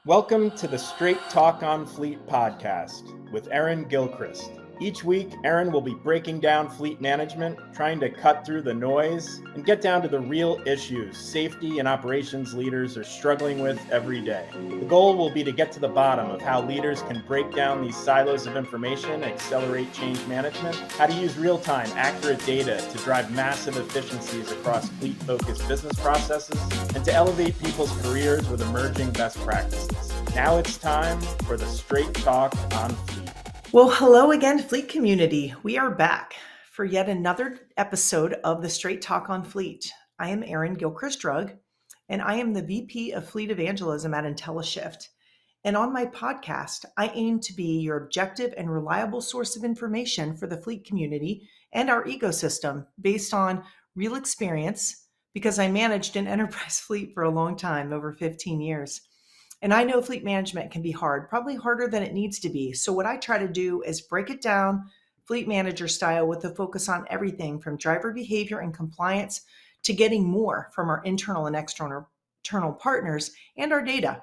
Welcome to the Straight Talk on Fleet podcast with Erin Gilchrist. Each week, Erin will be breaking down fleet management, trying to cut through the noise and get down to the real issues safety and operations leaders are struggling with every day. The goal will be to get to the bottom of how leaders can break down these silos of information, accelerate change management, how to use real-time, accurate data to drive massive efficiencies across fleet-focused business processes, and to elevate people's careers with emerging best practices. Now it's time for the Straight Talk on Fleet. Well, hello again, Fleet community. We are back for yet another episode of the Straight Talk on Fleet. I am Erin Gilchrist-Drug, and I am the VP of Fleet Evangelism at IntelliShift. And on my podcast, I aim to be your objective and reliable source of information for the fleet community and our ecosystem based on real experience, because I managed an enterprise fleet for a long time, over 15 years. And I know fleet management can be hard, probably harder than it needs to be. So what I try to do is break it down fleet manager style with a focus on everything from driver behavior and compliance to getting more from our internal and external partners and our data.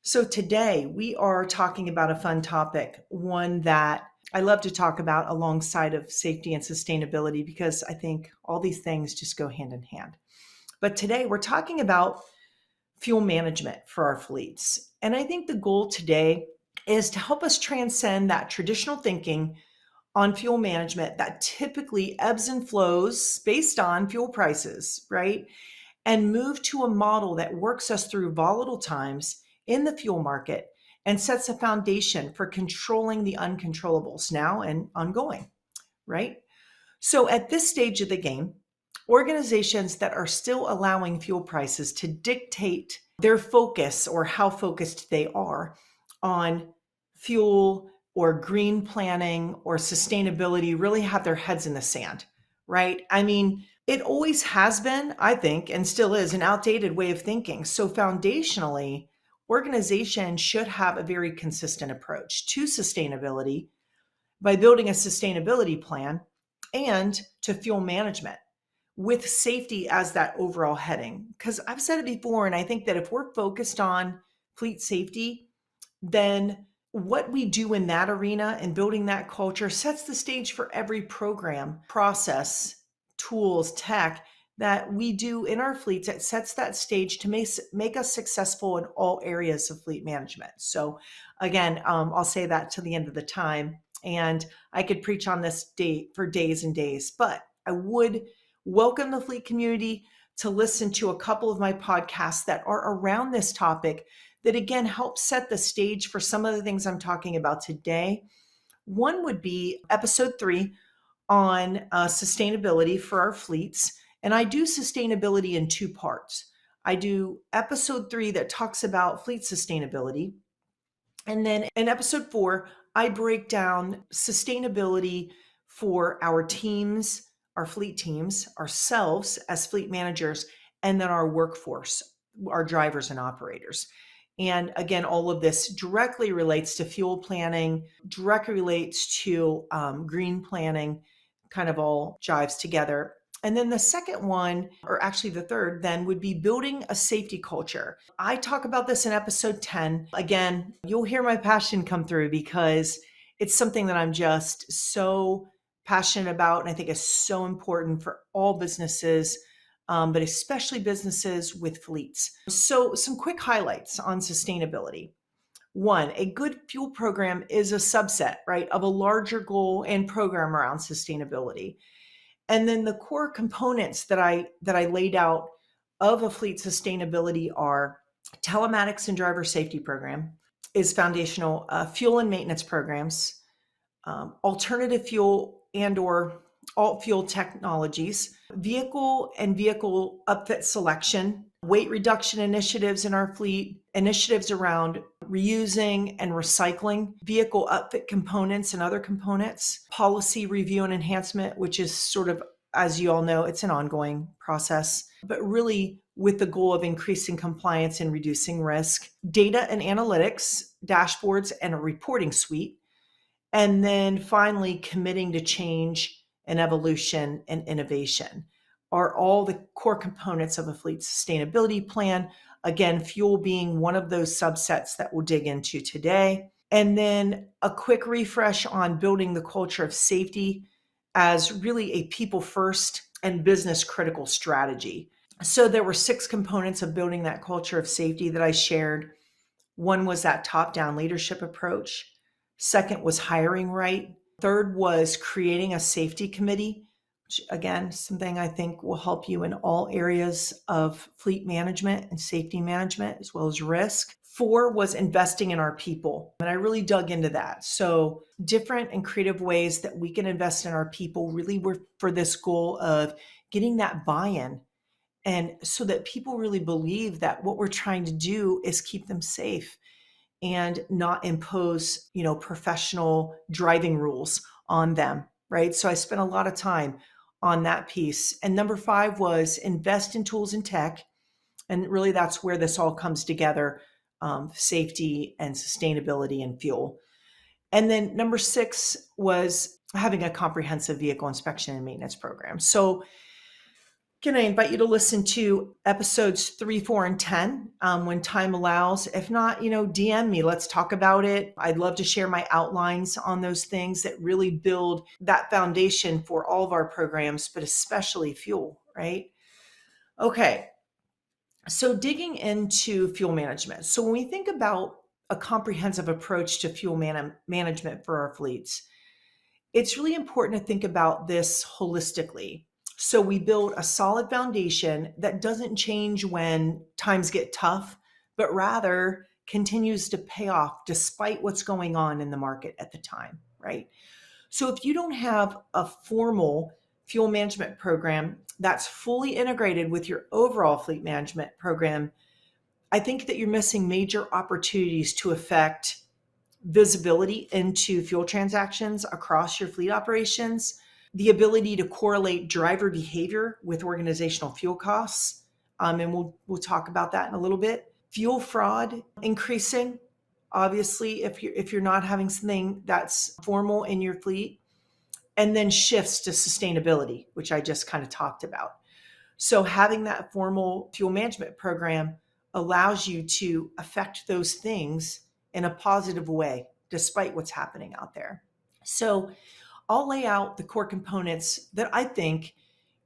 So today we are talking about a fun topic, one that I love to talk about alongside of safety and sustainability, because I think all these things just go hand in hand. But today we're talking about fuel management for our fleets. And I think the goal today is to help us transcend that traditional thinking on fuel management that typically ebbs and flows based on fuel prices, right? And move to a model that works us through volatile times in the fuel market and sets a foundation for controlling the uncontrollables now and ongoing, right? So at this stage of the game, organizations that are still allowing fuel prices to dictate their focus or how focused they are on fuel or green planning or sustainability really have their heads in the sand, right? I mean, it always has been, I think, and still is, an outdated way of thinking. So foundationally, organizations should have a very consistent approach to sustainability by building a sustainability plan and to fuel management, with safety as that overall heading. Because I've said it before, and I think that if we're focused on fleet safety, then what we do in that arena and building that culture sets the stage for every program, process, tools, tech that we do in our fleets. It sets that stage to make us successful in all areas of fleet management. So again, I'll say that to the end of the time, and I could preach on this for days and days, but I would welcome the fleet community to listen to a couple of my podcasts that are around this topic that, again, help set the stage for some of the things I'm talking about today. One would be episode 3 on sustainability for our fleets. And I do sustainability in 2 parts. I do episode 3 that talks about fleet sustainability. And then in episode 4, I break down sustainability for our teams, our fleet teams, ourselves as fleet managers, and then our workforce, our drivers and operators. And again, all of this directly relates to fuel planning, directly relates to green planning, kind of all jives together. And then the second one, or actually the third, then would be building a safety culture. I talk about this in episode 10. Again, you'll hear my passion come through because it's something that I'm just so passionate about, and I think is so important for all businesses, but especially businesses with fleets. So some quick highlights on sustainability. 1, a good fuel program is a subset, right, of a larger goal and program around sustainability. And then the core components that I laid out of a fleet sustainability are telematics and driver safety program is foundational, fuel and maintenance programs, alternative fuel and or alt fuel technologies, vehicle and vehicle upfit selection, weight reduction initiatives in our fleet, initiatives around reusing and recycling, vehicle upfit components and other components, policy review and enhancement, which is sort of, as you all know, it's an ongoing process, but really with the goal of increasing compliance and reducing risk, data and analytics, dashboards, and a reporting suite. And then finally, committing to change and evolution and innovation are all the core components of a fleet sustainability plan. Again, fuel being one of those subsets that we'll dig into today. And then a quick refresh on building the culture of safety as really a people first and business critical strategy. So there were 6 components of building that culture of safety that I shared. One was that top-down leadership approach. Second was hiring right. Third was creating a safety committee, which again, something I think will help you in all areas of fleet management and safety management, as well as risk. 4 was investing in our people. And I really dug into that. So different and creative ways that we can invest in our people really were for this goal of getting that buy-in. And so that people really believe that what we're trying to do is keep them safe and not impose, professional driving rules on them, right? So I spent a lot of time on that piece. And number 5 was invest in tools and tech. And really that's where this all comes together, safety and sustainability and fuel. And then number 6 was having a comprehensive vehicle inspection and maintenance program. So again, I invite you to listen to episodes 3, 4, and 10 when time allows. If not, DM me. Let's talk about it. I'd love to share my outlines on those things that really build that foundation for all of our programs, but especially fuel, right? Okay. So digging into fuel management. So when we think about a comprehensive approach to fuel management for our fleets, it's really important to think about this holistically. So we build a solid foundation that doesn't change when times get tough, but rather continues to pay off despite what's going on in the market at the time, right? So if you don't have a formal fuel management program that's fully integrated with your overall fleet management program, I think that you're missing major opportunities to affect visibility into fuel transactions across your fleet operations, the ability to correlate driver behavior with organizational fuel costs. And we'll talk about that in a little bit. Fuel fraud increasing, obviously, if you're not having something that's formal in your fleet, and then shifts to sustainability, which I just kind of talked about. So having that formal fuel management program allows you to affect those things in a positive way, despite what's happening out there. So I'll lay out the core components that I think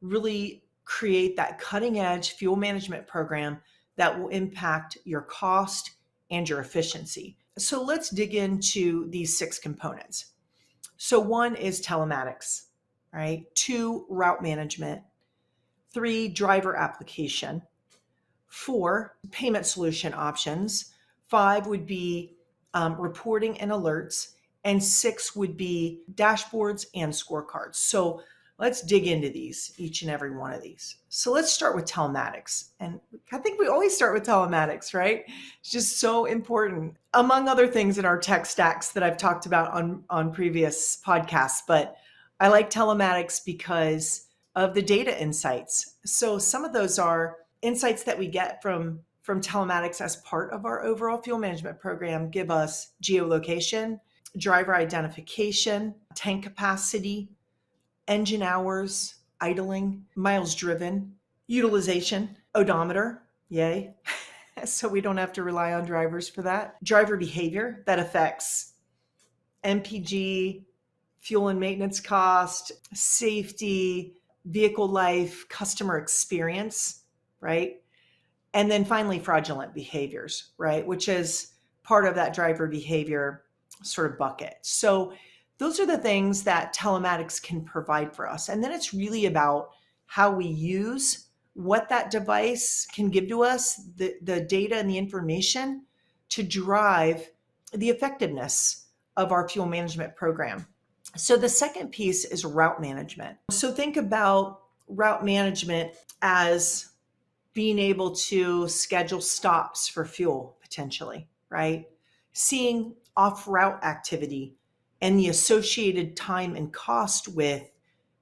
really create that cutting edge fuel management program that will impact your cost and your efficiency. So let's dig into these 6 components. So 1 is telematics, right? 2, route management. 3, driver application. 4, payment solution options. 5 would be reporting and alerts. And 6 would be dashboards and scorecards. So let's dig into these, each and every one of these. So let's start with telematics. And I think we always start with telematics, right? It's just so important, among other things in our tech stacks that I've talked about on previous podcasts. But I like telematics because of the data insights. So some of those are insights that we get from telematics as part of our overall fuel management program, give us geolocation, driver identification, tank capacity, engine hours, idling, miles driven, utilization, odometer, yay. So we don't have to rely on drivers for that. Driver behavior that affects MPG, fuel and maintenance cost, safety, vehicle life, customer experience, right? And then finally, fraudulent behaviors, right? Which is part of that driver behavior sort of bucket. So those are the things that telematics can provide for us. And then it's really about how we use what that device can give to us, the data and the information to drive the effectiveness of our fuel management program. So the second piece is route management. So think about route management as being able to schedule stops for fuel potentially, right? Seeing off-route activity and the associated time and cost with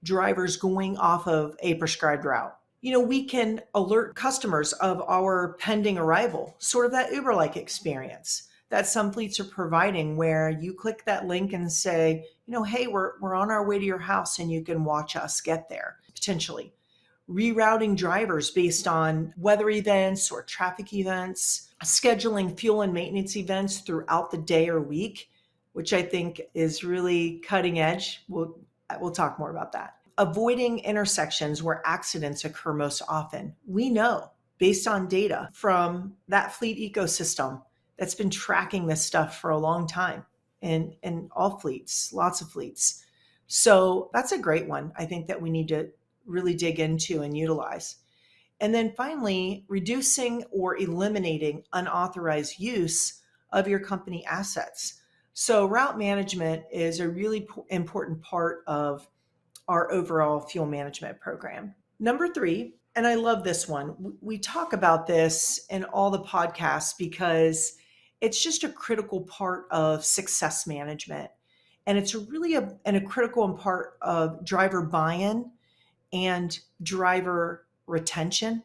drivers going off of a prescribed route. We can alert customers of our pending arrival, sort of that Uber-like experience that some fleets are providing where you click that link and say, hey, we're on our way to your house and you can watch us get there, potentially. rerouting drivers based on weather events or traffic events, scheduling fuel and maintenance events throughout the day or week, which I think is really cutting edge. We'll talk more about that. Avoiding intersections where accidents occur most often. We know based on data from that fleet ecosystem that's been tracking this stuff for a long time in all fleets, lots of fleets. So that's a great one, I think, that we need to really dig into and utilize. And then finally, reducing or eliminating unauthorized use of your company assets. So route management is a really important part of our overall fuel management program. Number 3, and I love this one. We talk about this in all the podcasts because it's just a critical part of success management. And it's really a critical part of driver buy-in and driver retention,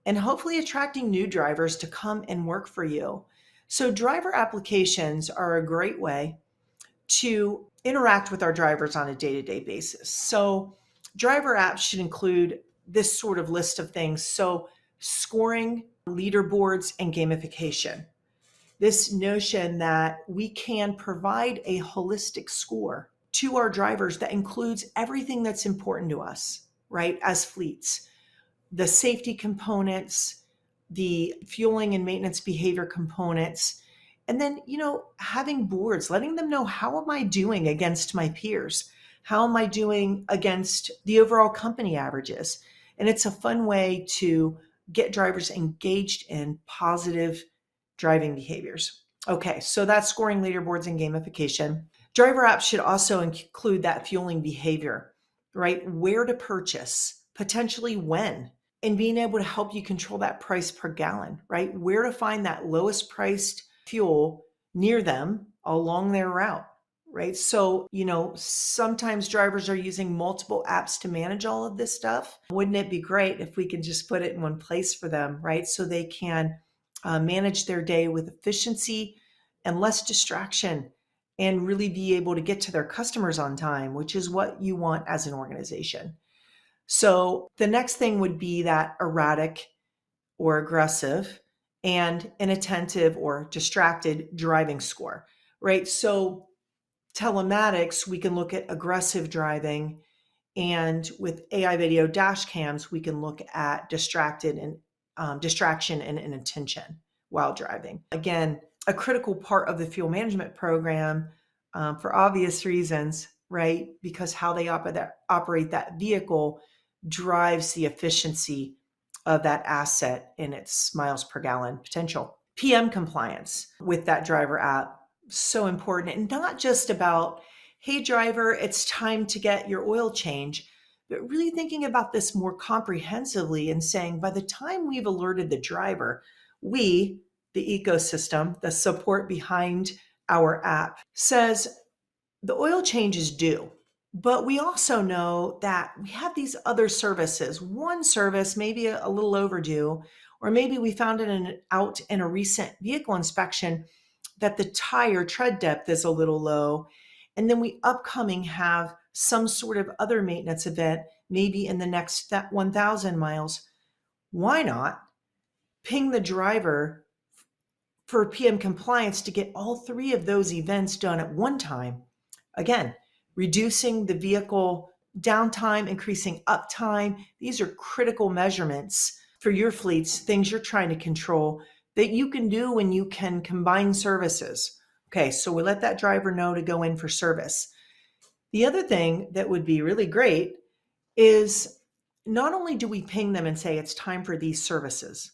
and hopefully attracting new drivers to come and work for you. So driver applications are a great way to interact with our drivers on a day-to-day basis. So driver apps should include this sort of list of things. So scoring, leaderboards, and gamification. This notion that we can provide a holistic score to our drivers that includes everything that's important to us, right, as fleets. The safety components, the fueling and maintenance behavior components, and then, having boards, letting them know, how am I doing against my peers? How am I doing against the overall company averages? And it's a fun way to get drivers engaged in positive driving behaviors. Okay, so that's scoring, leaderboards, and gamification. Driver apps should also include that fueling behavior, right? Where to purchase, potentially when, and being able to help you control that price per gallon, right? Where to find that lowest priced fuel near them along their route, right? So, sometimes drivers are using multiple apps to manage all of this stuff. Wouldn't it be great if we could just put it in one place for them, right? So they can manage their day with efficiency and less distraction, and really be able to get to their customers on time, which is what you want as an organization. So the next thing would be that erratic or aggressive and inattentive or distracted driving score, right? So telematics, we can look at aggressive driving, and with AI video dash cams, we can look at distraction and inattention while driving. Again, a critical part of the fuel management program, for obvious reasons, right? Because how they operate that vehicle drives the efficiency of that asset in its miles per gallon potential. PM compliance with that driver app, so important. And not just about, hey driver, it's time to get your oil change, but really thinking about this more comprehensively and saying, by the time we've alerted the driver, we, the ecosystem, the support behind our app, says the oil change is due. But we also know that we have these other services. One service may be a little overdue, or maybe we found it out in a recent vehicle inspection that the tire tread depth is a little low. And then we upcoming have some sort of other maintenance event, maybe in the next 1,000 miles. Why not ping the driver for PM compliance to get all 3 of those events done at one time? Again, reducing the vehicle downtime, increasing uptime. These are critical measurements for your fleets, things you're trying to control that you can do when you can combine services. Okay, so we let that driver know to go in for service. The other thing that would be really great is, not only do we ping them and say it's time for these services,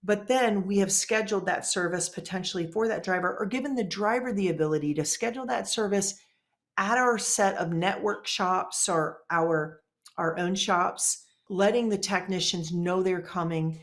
but then we have scheduled that service potentially for that driver, or given the driver the ability to schedule that service at our set of network shops or our own shops, letting the technicians know they're coming,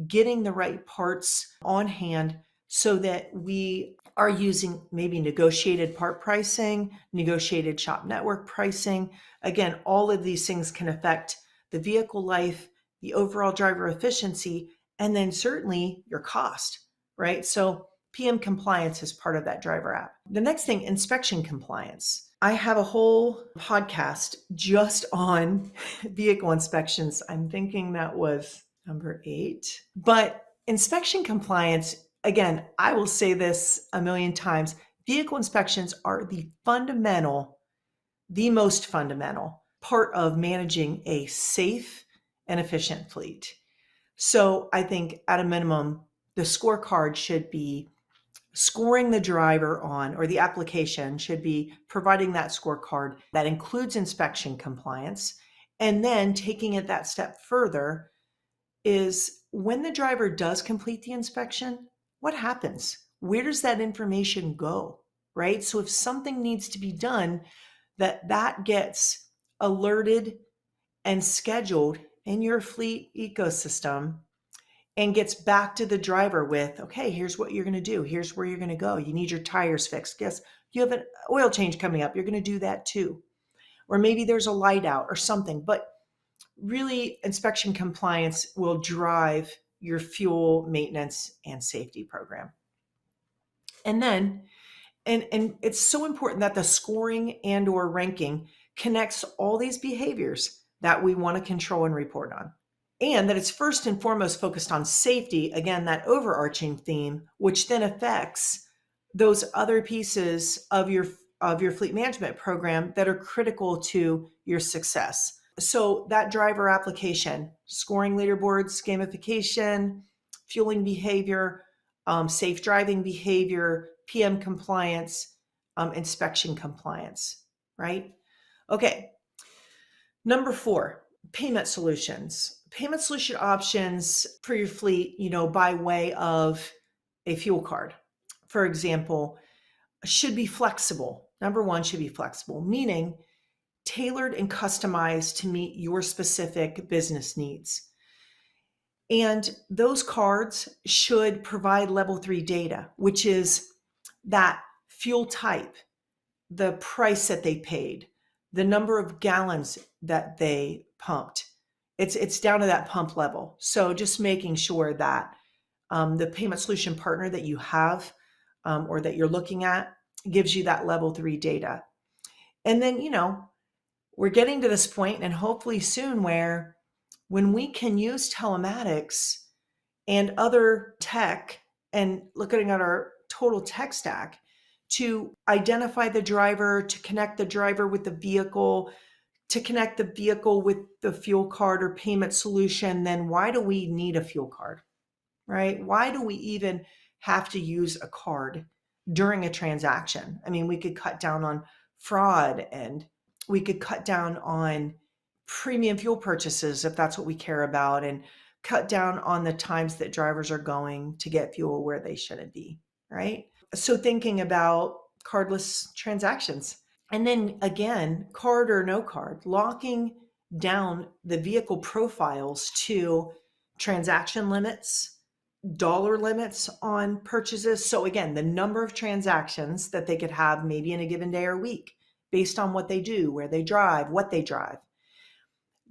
getting the right parts on hand so that we are using maybe negotiated part pricing, negotiated shop network pricing. Again, all of these things can affect the vehicle life, the overall driver efficiency, and then certainly your cost, right? So PM compliance is part of that driver app. The next thing, inspection compliance. I have a whole podcast just on vehicle inspections. I'm thinking that was number 8. But inspection compliance, again, I will say this a million times, vehicle inspections are the most fundamental part of managing a safe and efficient fleet. So I think at a minimum, the scorecard should be scoring the driver on, or the application should be providing that scorecard that includes inspection compliance. And then taking it that step further is when the driver does complete the inspection, what happens? Where does that information go, right? So if something needs to be done, that gets alerted and scheduled in your fleet ecosystem and gets back to the driver with, okay, here's what you're going to do. Here's where you're going to go. You need your tires fixed. Guess you have an oil change coming up. You're going to do that too. Or maybe there's a light out or something. But really, inspection compliance will drive your fuel maintenance and safety program. And then, and it's so important that the scoring and or ranking connects all these behaviors that we want to control and report on. And that it's first and foremost focused on safety, again, that overarching theme, which then affects those other pieces of your fleet management program that are critical to your success. So that driver application, scoring leaderboards, gamification, fueling behavior, safe driving behavior, PM compliance, inspection compliance, right? Okay. Number 4, payment solutions. Payment solution options for your fleet, by way of a fuel card, for example, should be flexible. Number 1 should be flexible, meaning tailored and customized to meet your specific business needs. And those cards should provide level 3 data, which is that fuel type, the price that they paid, the number of gallons that they pumped. It's down to that pump level. So just making sure that the payment solution partner that you have or that you're looking at gives you that level 3 data. And then, we're getting to this point, and hopefully soon, where when we can use telematics and other tech and looking at our total tech stack to identify the driver, to connect the driver with the vehicle, to connect the vehicle with the fuel card or payment solution, then why do we need a fuel card, right? Why do we even have to use a card during a transaction? I mean, we could cut down on fraud, and we could cut down on premium fuel purchases if that's what we care about, and cut down on the times that drivers are going to get fuel where they shouldn't be, right? So thinking about cardless transactions. And then again, card or no card, locking down the vehicle profiles to transaction limits, dollar limits on purchases. So again, the number of transactions that they could have maybe in a given day or week based on what they do, where they drive, what they drive.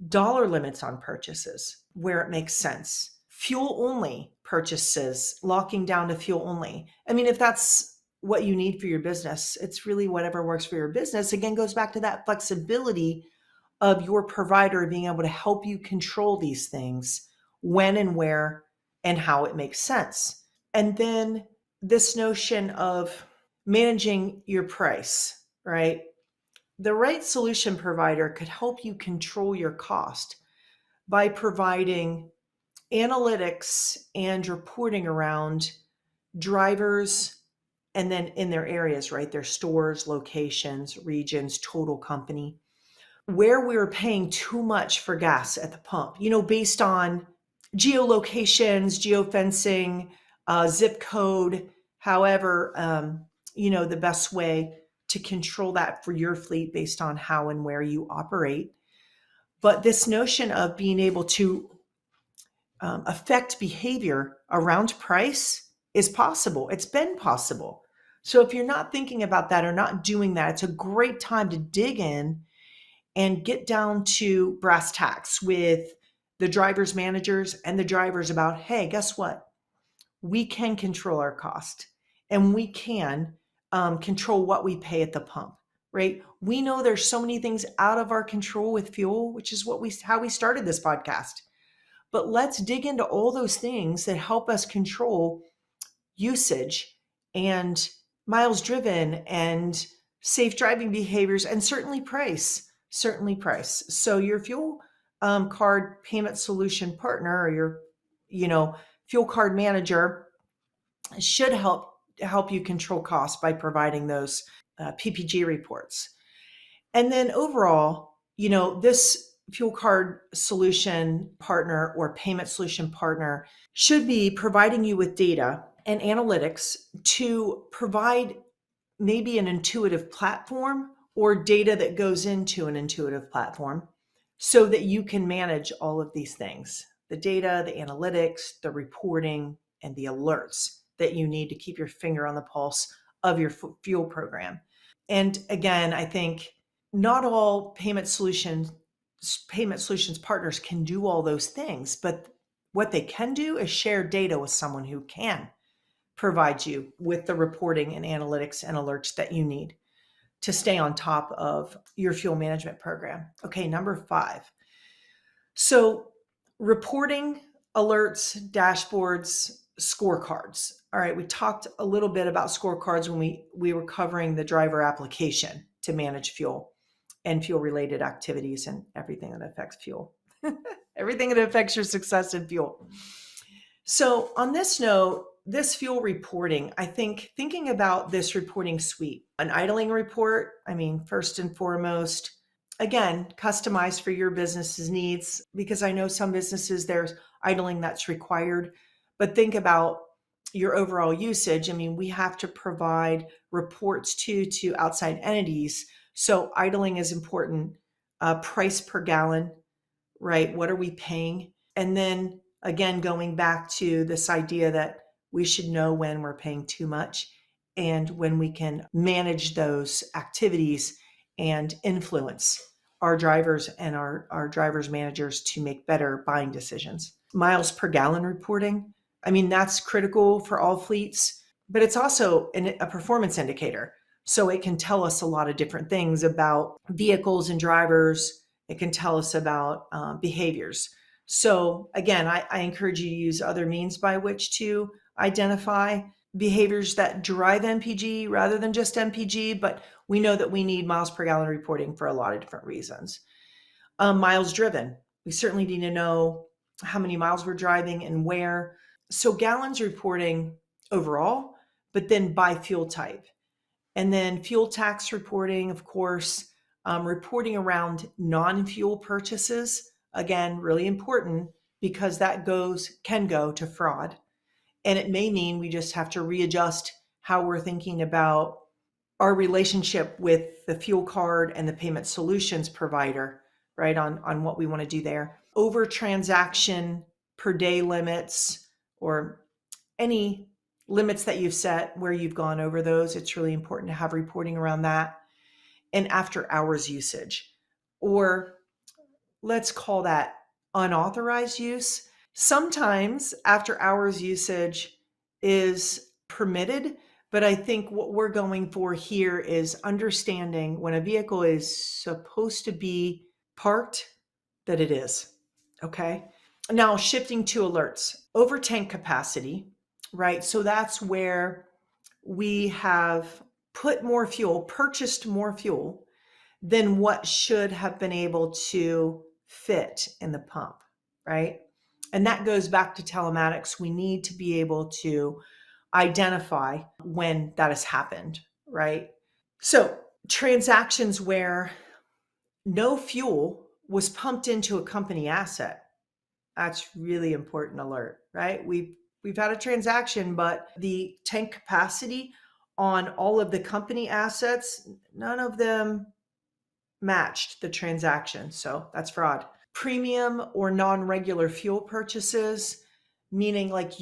Dollar limits on purchases where it makes sense. Fuel only purchases, locking down to fuel only. I mean, if that's what you need for your business, it's really whatever works for your business. Again, goes back to that flexibility of your provider being able to help you control these things when and where and how it makes sense. And then this notion of managing your price, right? The right solution provider could help you control your cost by providing analytics and reporting around drivers, and then in their areas, right? Their stores, locations, regions, total company, where we're paying too much for gas at the pump, based on geolocations, geofencing, zip code, however, the best way to control that for your fleet based on how and where you operate. But this notion of being able to affect behavior around price is possible. It's been possible. So if you're not thinking about that or not doing that, it's a great time to dig in and get down to brass tacks with the drivers, managers, and the drivers about, hey, guess what? We can control our cost. and we can control what we pay at the pump, right? We know there's so many things out of our control with fuel, which is how we started this podcast. But let's dig into all those things that help us control usage and miles driven and safe driving behaviors, and certainly price. So your fuel card payment solution partner, or your fuel card manager, should help you control costs by providing those PPG reports. And then overall, this fuel card solution partner or payment solution partner should be providing you with data and analytics to provide maybe an intuitive platform or data that goes into an intuitive platform so that you can manage all of these things: the data, the analytics, the reporting, and the alerts that you need to keep your finger on the pulse of your fuel program. And again, I think not all payment solutions partners can do all those things, but what they can do is share data with someone who can provide you with the reporting and analytics and alerts that you need to stay on top of your fuel management program. Okay, number 5. So reporting, alerts, dashboards, scorecards. All right, we talked a little bit about scorecards when we were covering the driver application to manage fuel and fuel related activities and everything that affects fuel. Everything that affects your success in fuel. So on this note, this fuel reporting, I think thinking about this reporting suite, an idling report, first and foremost, again, customized for your business's needs, because I know some businesses there's idling that's required, but think about your overall usage. We have to provide reports to outside entities. So idling is important. Price per gallon, right? What are we paying? And then again, going back to this idea that we should know when we're paying too much and when we can manage those activities and influence our drivers and our drivers managers to make better buying decisions. Miles per gallon reporting, that's critical for all fleets, but it's also a performance indicator. So it can tell us a lot of different things about vehicles and drivers. It can tell us about behaviors. So again, I encourage you to use other means by which to identify behaviors that drive MPG rather than just MPG, but we know that we need miles per gallon reporting for a lot of different reasons. Miles driven, we certainly need to know how many miles we're driving and where. So gallons reporting overall, but then by fuel type. And then fuel tax reporting, of course, reporting around non-fuel purchases, again, really important because that can go to fraud. And it may mean we just have to readjust how we're thinking about our relationship with the fuel card and the payment solutions provider, right, on what we want to do there. Over transaction per day limits or any limits that you've set where you've gone over those, it's really important to have reporting around that. And after hours usage, or let's call that unauthorized use. Sometimes after hours usage is permitted, but I think what we're going for here is understanding when a vehicle is supposed to be parked, that it is. Okay. Now shifting to alerts, over tank capacity, right? So that's where we have purchased more fuel than what should have been able to fit in the pump, right? And that goes back to telematics. We need to be able to identify when that has happened, right? So transactions where no fuel was pumped into a company asset, that's really important alert, right? We've had a transaction, but the tank capacity on all of the company assets, none of them matched the transaction. So that's fraud. Premium or non-regular fuel purchases, meaning like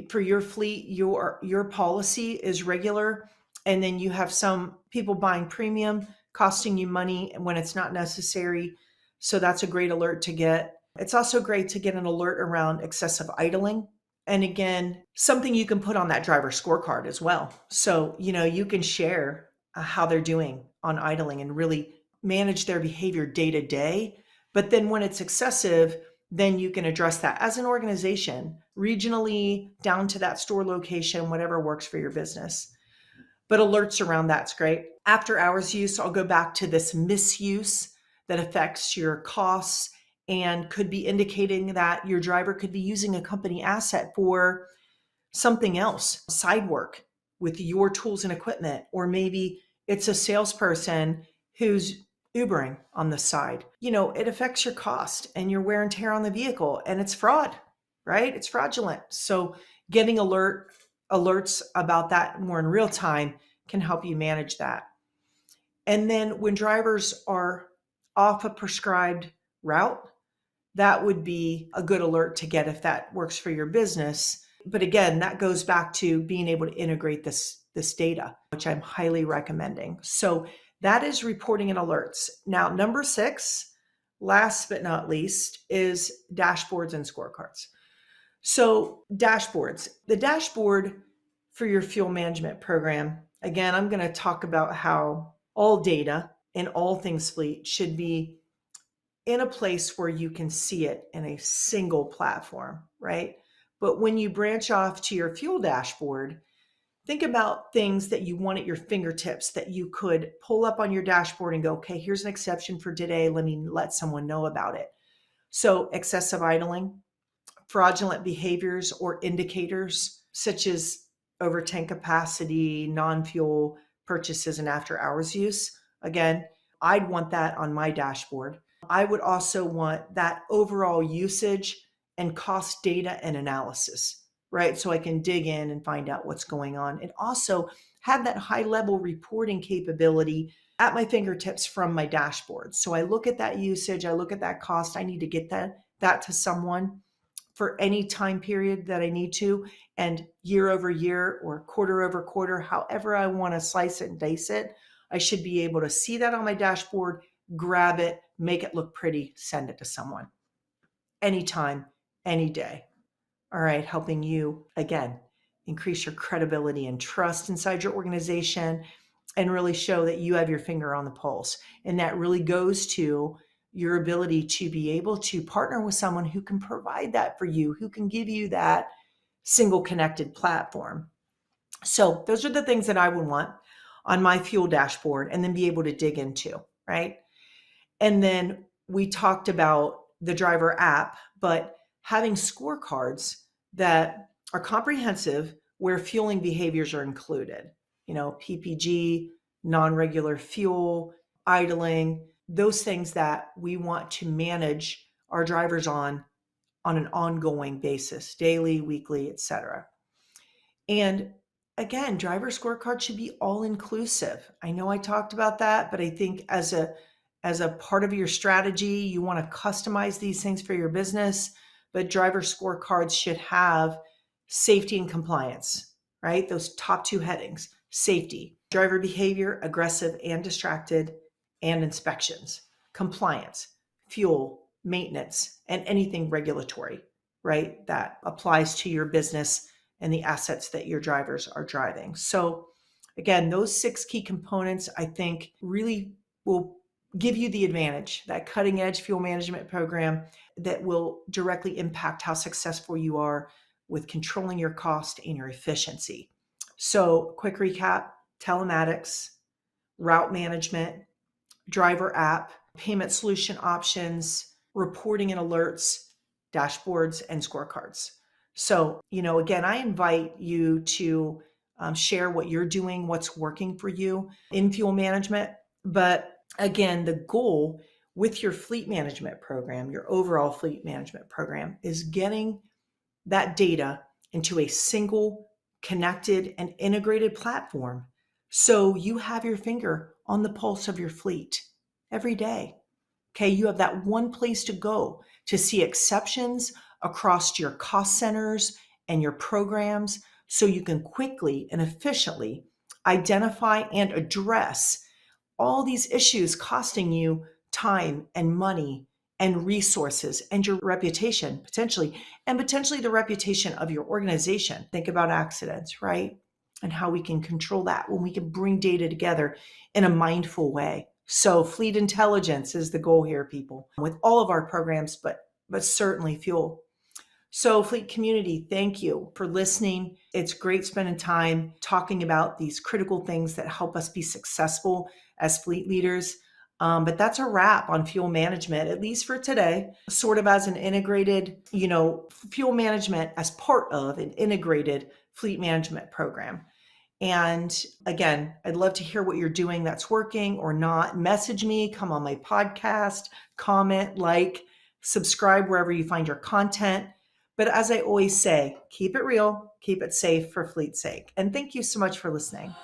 for your fleet, your policy is regular, and then you have some people buying premium, costing you money when it's not necessary. So that's a great alert to get. It's also great to get an alert around excessive idling. And again, something you can put on that driver scorecard as well. So, you can share how they're doing on idling and really manage their behavior day to day. But then when it's excessive, then you can address that as an organization, regionally, down to that store location, whatever works for your business. But alerts around that's great. After hours use, I'll go back to this misuse that affects your costs and could be indicating that your driver could be using a company asset for something else, side work with your tools and equipment, or maybe it's a salesperson who's Ubering on the side. It affects your cost and your wear and tear on the vehicle, and it's fraud, right? It's fraudulent. So getting alerts about that more in real time can help you manage that. And then when drivers are off a prescribed route, that would be a good alert to get if that works for your business. But again, that goes back to being able to integrate this data, which I'm highly recommending. So that is reporting and alerts. Now, number 6, last but not least, is dashboards and scorecards. So dashboards, the dashboard for your fuel management program. Again, I'm going to talk about how all data and all things fleet should be in a place where you can see it in a single platform, right? But when you branch off to your fuel dashboard, think about things that you want at your fingertips that you could pull up on your dashboard and go, okay, here's an exception for today. Let me let someone know about it. So excessive idling, fraudulent behaviors or indicators such as over tank capacity, non-fuel purchases, and after hours use. Again, I'd want that on my dashboard. I would also want that overall usage and cost data and analysis, right? So I can dig in and find out what's going on, and also have that high level reporting capability at my fingertips from my dashboard. So I look at that usage, I look at that cost, I need to get that to someone for any time period that I need to, and year over year or quarter over quarter, however I want to slice it and dice it, I should be able to see that on my dashboard, grab it, make it look pretty, send it to someone. Anytime, any day. All right, helping you, again, increase your credibility and trust inside your organization and really show that you have your finger on the pulse. And that really goes to your ability to be able to partner with someone who can provide that for you, who can give you that single connected platform. So those are the things that I would want on my fuel dashboard and then be able to dig into, right? And then we talked about the driver app, but having scorecards that are comprehensive where fueling behaviors are included, PPG, non-regular fuel, idling, those things that we want to manage our drivers on an ongoing basis, daily, weekly, etc. And again, driver scorecard should be all inclusive. I know I talked about that, but I think as a part of your strategy, you want to customize these things for your business, but driver scorecards should have safety and compliance, right? Those top 2 headings: safety, driver behavior, aggressive and distracted, and inspections, compliance, fuel, maintenance, and anything regulatory, right? That applies to your business and the assets that your drivers are driving. So again, those 6 key components, I think, really will give you the advantage, that cutting edge fuel management program that will directly impact how successful you are with controlling your cost and your efficiency. So quick recap: telematics, route management, driver app, payment solution options, reporting and alerts, dashboards, and scorecards. So, again, I invite you to share what you're doing, what's working for you in fuel management. But again, the goal with your fleet management program, your overall fleet management program, is getting that data into a single, connected, and integrated platform so you have your finger on the pulse of your fleet every day. Okay, you have that one place to go to see exceptions across your cost centers and your programs so you can quickly and efficiently identify and address all these issues costing you time and money and resources and your reputation potentially, and potentially the reputation of your organization. Think about accidents, right? And how we can control that when we can bring data together in a mindful way. So fleet intelligence is the goal here, people, with all of our programs, but certainly fuel. So fleet community, thank you for listening. It's great spending time talking about these critical things that help us be successful as fleet leaders. But that's a wrap on fuel management, at least for today, sort of as an integrated, fuel management as part of an integrated fleet management program. And again, I'd love to hear what you're doing that's working or not. Message me, come on my podcast, comment, like, subscribe wherever you find your content. But as I always say, keep it real, keep it safe for fleet's sake. And thank you so much for listening.